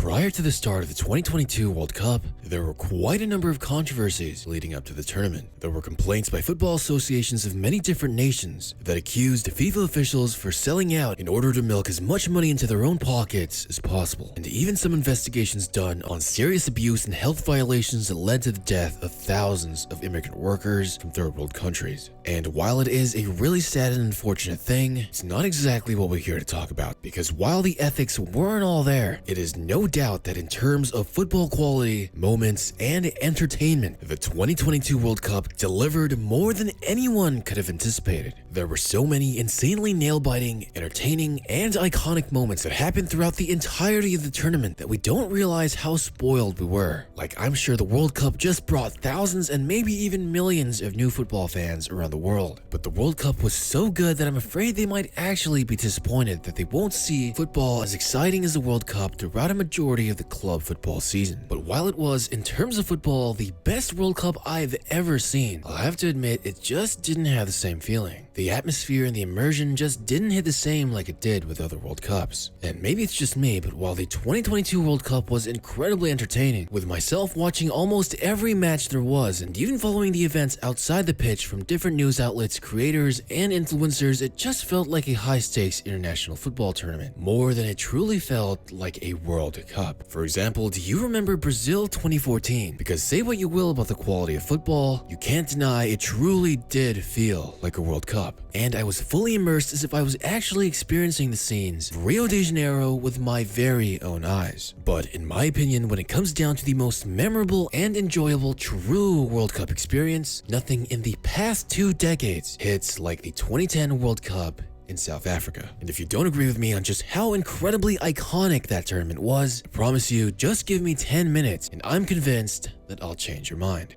Prior to the start of the 2022 World Cup, there were quite a number of controversies leading up to the tournament. There were complaints by football associations of many different nations that accused FIFA officials for selling out in order to milk as much money into their own pockets as possible, and even some investigations done on serious abuse and health violations that led to the death of thousands of immigrant workers from third world countries. And while it is a really sad and unfortunate thing, it's not exactly what we're here to talk about, because while the ethics weren't all there, it is no doubt that in terms of football quality, moments, and entertainment, the 2022 World Cup delivered more than anyone could have anticipated. There were so many insanely nail-biting, entertaining, and iconic moments that happened throughout the entirety of the tournament that we don't realize how spoiled we were. Like, I'm sure the World Cup just brought thousands and maybe even millions of new football fans around the world. But the World Cup was so good that I'm afraid they might actually be disappointed that they won't see football as exciting as the World Cup throughout a majority of the club football season. But while it was, in terms of football, the best World Cup I've ever seen, I'll have to admit it just didn't have the same feeling. The atmosphere and the immersion just didn't hit the same like it did with other World Cups. And maybe it's just me, but while the 2022 World Cup was incredibly entertaining, with myself watching almost every match there was and even following the events outside the pitch from different news outlets, creators, and influencers, it just felt like a high-stakes international football tournament, more than it truly felt like a World Cup. For example, do you remember Brazil 2014? Because say what you will about the quality of football, you can't deny it truly did feel like a World Cup. And I was fully immersed as if I was actually experiencing the scenes of Rio de Janeiro with my very own eyes. But in my opinion, when it comes down to the most memorable and enjoyable true World Cup experience, nothing in the past 2 decades hits like the 2010 World Cup in South Africa. And if you don't agree with me on just how incredibly iconic that tournament was, I promise you, just give me 10 minutes and I'm convinced that I'll change your mind.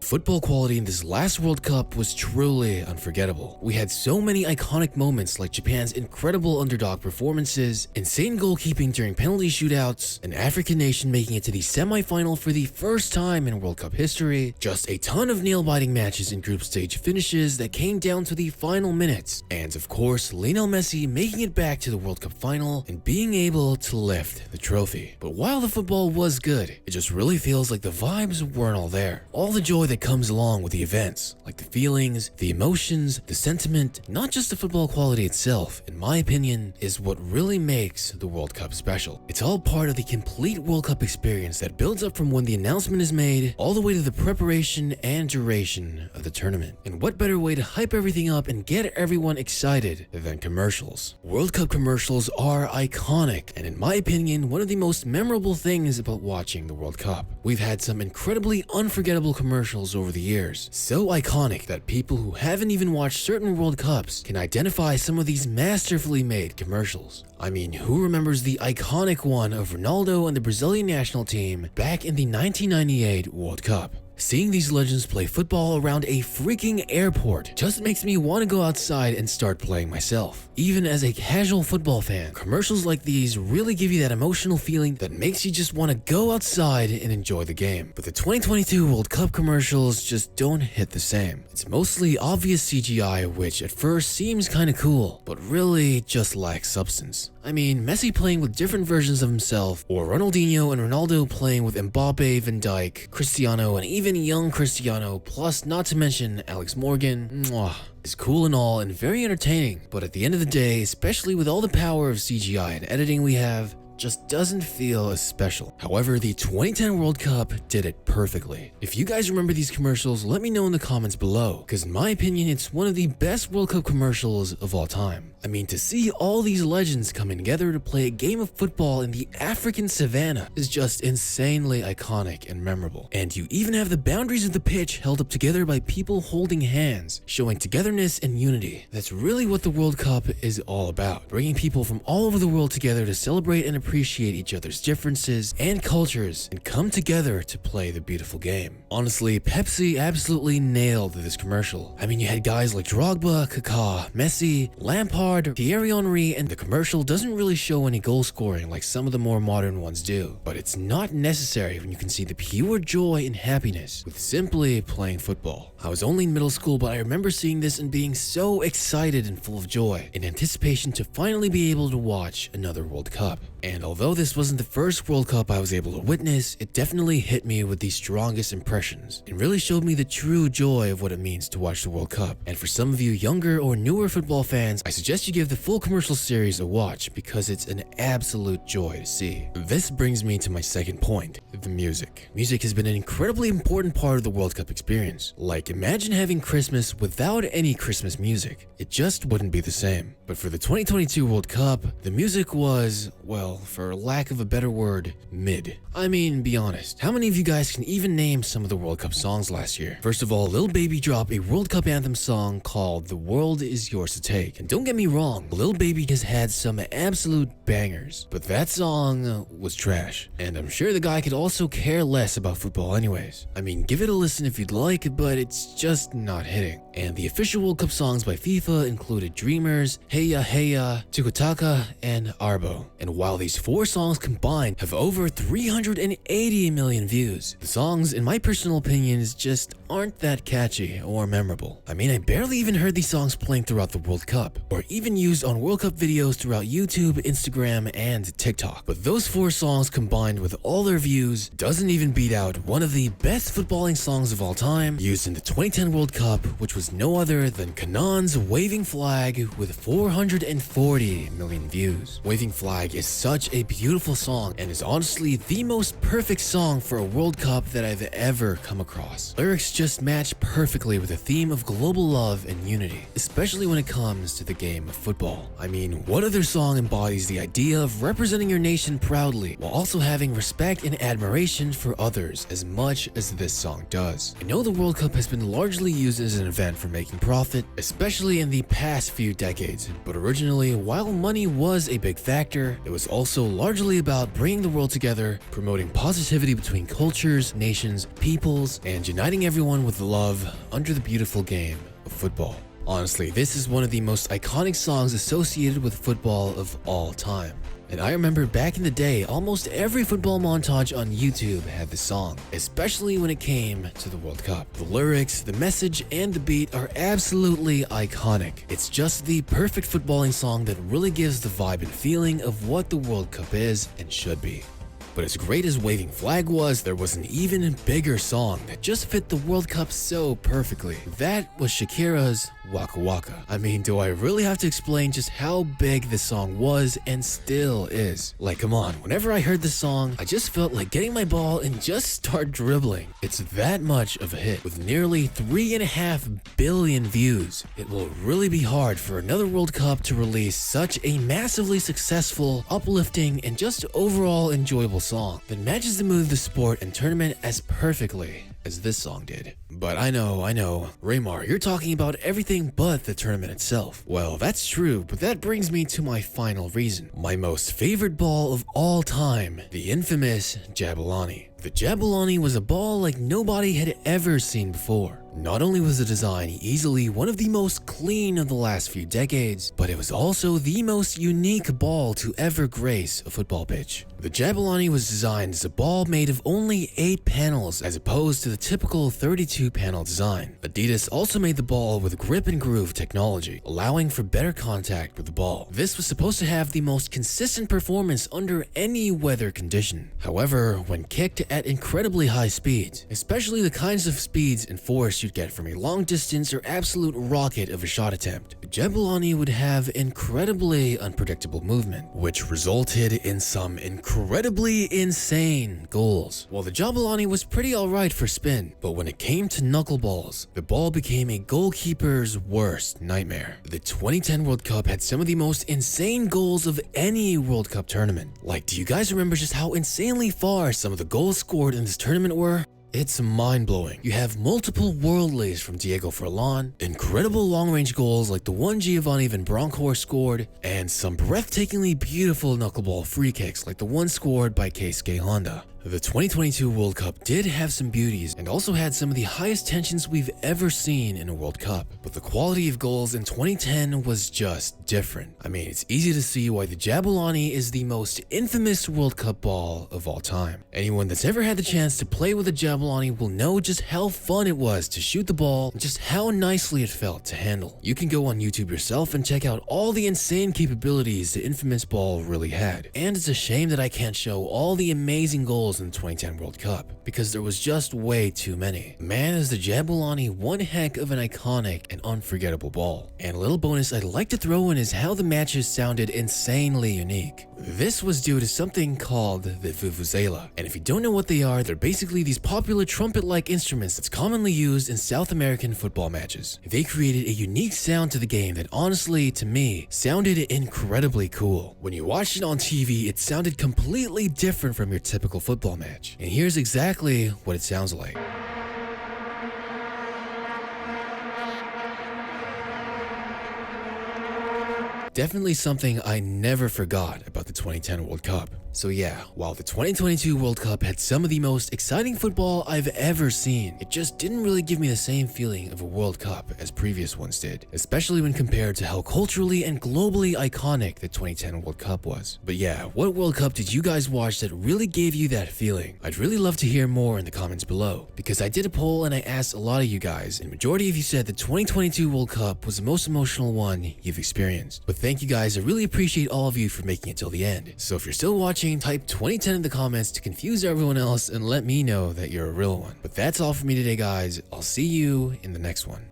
Football quality in this last World Cup was truly unforgettable. We had so many iconic moments like Japan's incredible underdog performances, insane goalkeeping during penalty shootouts, an African nation making it to the semi-final for the first time in World Cup history, just a ton of nail-biting matches and group stage finishes that came down to the final minutes, and of course Lionel Messi making it back to the World Cup final and being able to lift the trophy. But while the football was good, it just really feels like the vibes weren't all there. All the joy that comes along with the events, like the feelings, the emotions, the sentiment, not just the football quality itself, in my opinion, is what really makes the World Cup special. It's all part of the complete World Cup experience that builds up from when the announcement is made all the way to the preparation and duration of the tournament. And what better way to hype everything up and get everyone excited than commercials? World Cup commercials are iconic, and in my opinion, one of the most memorable things about watching the World Cup. We've had some incredibly unforgettable commercials over the years, so iconic that people who haven't even watched certain World Cups can identify some of these masterfully made commercials. I mean, who remembers the iconic one of Ronaldo and the Brazilian national team back in the 1998 World Cup? Seeing these legends play football around a freaking airport just makes me want to go outside and start playing myself. Even as a casual football fan, commercials like these really give you that emotional feeling that makes you just want to go outside and enjoy the game. But the 2022 World Cup commercials just don't hit the same. It's mostly obvious CGI, which at first seems kinda cool, but really just lacks substance. I mean, Messi playing with different versions of himself, or Ronaldinho and Ronaldo playing with Mbappe, Van Dijk, Cristiano, and even young Cristiano, plus not to mention Alex Morgan, is cool and all and very entertaining, but at the end of the day, especially with all the power of CGI and editing we have, just doesn't feel as special. However, the 2010 World Cup did it perfectly. If you guys remember these commercials, let me know in the comments below, because in my opinion, it's one of the best World Cup commercials of all time. I mean, to see all these legends coming together to play a game of football in the African savannah is just insanely iconic and memorable. And you even have the boundaries of the pitch held up together by people holding hands, showing togetherness and unity. That's really what the World Cup is all about, bringing people from all over the world together to celebrate and appreciate each other's differences and cultures and come together to play the beautiful game. Honestly, Pepsi absolutely nailed this commercial. I mean, you had guys like Drogba, Kaká, Messi, Lampard, Thierry Henry, and the commercial doesn't really show any goal scoring like some of the more modern ones do. But it's not necessary when you can see the pure joy and happiness with simply playing football. I was only in middle school, but I remember seeing this and being so excited and full of joy in anticipation to finally be able to watch another World Cup. And although this wasn't the first World Cup I was able to witness, it definitely hit me with the strongest impressions and really showed me the true joy of what it means to watch the World Cup. And for some of you younger or newer football fans, I suggest you give the full commercial series a watch because it's an absolute joy to see. This brings me to my second point, the music. Music has been an incredibly important part of the World Cup experience. Like, imagine having Christmas without any Christmas music. It just wouldn't be the same. But for the 2022 World Cup, the music was, well, for lack of a better word, mid. I mean, be honest, how many of you guys can even name some of the World Cup songs last year? First of all, Lil Baby dropped a World Cup anthem song called The World Is Yours to Take. And don't get me wrong, Lil Baby has had some absolute bangers, but that song was trash. And I'm sure the guy could also care less about football anyways. I mean, give it a listen if you'd like, but it's just not hitting. And the official World Cup songs by FIFA included Dreamers, Heya Heya, Tukutaka, and Arbo. And while these 4 songs combined have over 380 million views, the songs, in my personal opinions, just aren't that catchy or memorable. I mean, I barely even heard these songs playing throughout the World Cup, or even used on World Cup videos throughout YouTube, Instagram, and TikTok. But those 4 songs combined with all their views doesn't even beat out one of the best footballing songs of all time, used in the 2010 World Cup, which was no other than Kanan's Waving Flag with 440 million views. Waving Flag is such a beautiful song and is honestly the most perfect song for a World Cup that I've ever come across. Lyrics just match perfectly with the theme of global love and unity, especially when it comes to the game of football. I mean, what other song embodies the idea of representing your nation proudly while also having respect and admiration for others as much as this song does? I know the World Cup has been largely used as an event for making profit, especially in the past few decades, but originally, while money was a big factor, it was also largely about bringing the world together, promoting positivity between cultures, nations, peoples, and uniting everyone with love under the beautiful game of football. Honestly, this is one of the most iconic songs associated with football of all time. And I remember back in the day, almost every football montage on YouTube had the song, especially when it came to the World Cup. The lyrics, the message, and the beat are absolutely iconic. It's just the perfect footballing song that really gives the vibe and feeling of what the World Cup is and should be. But as great as Waving Flag was, there was an even bigger song that just fit the World Cup so perfectly. That was Shakira's Waka Waka. I mean, do I really have to explain just how big this song was and still is? Like, come on, whenever I heard this song, I just felt like getting my ball and just start dribbling. It's that much of a hit. With nearly 3.5 billion views, it will really be hard for another World Cup to release such a massively successful, uplifting, and just overall enjoyable song that matches the mood of the sport and tournament as perfectly as this song did. But I know, Raymar, you're talking about everything but the tournament itself. Well, that's true, but that brings me to my final reason. My most favorite ball of all time, the infamous Jabulani. The Jabulani was a ball like nobody had ever seen before. Not only was the design easily one of the most clean of the last few decades, but it was also the most unique ball to ever grace a football pitch. The Jabulani was designed as a ball made of only 8 panels as opposed to the typical 32 panel design. Adidas also made the ball with grip and groove technology, allowing for better contact with the ball. This was supposed to have the most consistent performance under any weather condition. However, when kicked at incredibly high speeds, especially the kinds of speeds and force you'd get from a long distance or absolute rocket of a shot attempt, Jabulani would have incredibly unpredictable movement, which resulted in some incredibly insane goals. While the Jabulani was pretty alright for spin, but when it came to knuckleballs, the ball became a goalkeeper's worst nightmare. The 2010 World Cup had some of the most insane goals of any World Cup tournament. Like, do you guys remember just how insanely far some of the goals scored in this tournament were? It's mind-blowing. You have multiple world leads from Diego Forlan, incredible long-range goals like the one Giovanni Van Bronckhorst scored, and some breathtakingly beautiful knuckleball free kicks like the one scored by Keisuke Honda. The 2022 World Cup did have some beauties and also had some of the highest tensions we've ever seen in a World Cup, but the quality of goals in 2010 was just different. I mean, it's easy to see why the Jabulani is the most infamous World Cup ball of all time. Anyone that's ever had the chance to play with a Jabulani will know just how fun it was to shoot the ball and just how nicely it felt to handle. You can go on YouTube yourself and check out all the insane capabilities the infamous ball really had. And it's a shame that I can't show all the amazing goals in the 2010 World Cup, because there was just way too many. Man, is the Jabulani one heck of an iconic and unforgettable ball. And a little bonus I'd like to throw in is how the matches sounded insanely unique. This was due to something called the vuvuzela, and if you don't know what they are, they're basically these popular trumpet-like instruments that's commonly used in South American football matches. They created a unique sound to the game that honestly, to me, sounded incredibly cool. When you watched it on TV, it sounded completely different from your typical football match. And here's exactly what it sounds like. Definitely something I never forgot about the 2010 World Cup. So yeah, while the 2022 World Cup had some of the most exciting football I've ever seen, it just didn't really give me the same feeling of a World Cup as previous ones did, especially when compared to how culturally and globally iconic the 2010 World Cup was. But yeah, what World Cup did you guys watch that really gave you that feeling? I'd really love to hear more in the comments below, because I did a poll and I asked a lot of you guys, and majority of you said the 2022 World Cup was the most emotional one you've experienced. But thank you guys, I really appreciate all of you for making it till the end. So if you're still watching, type 2010 in the comments to confuse everyone else and let me know that you're a real one. But that's all for me today, guys. I'll see you in the next one.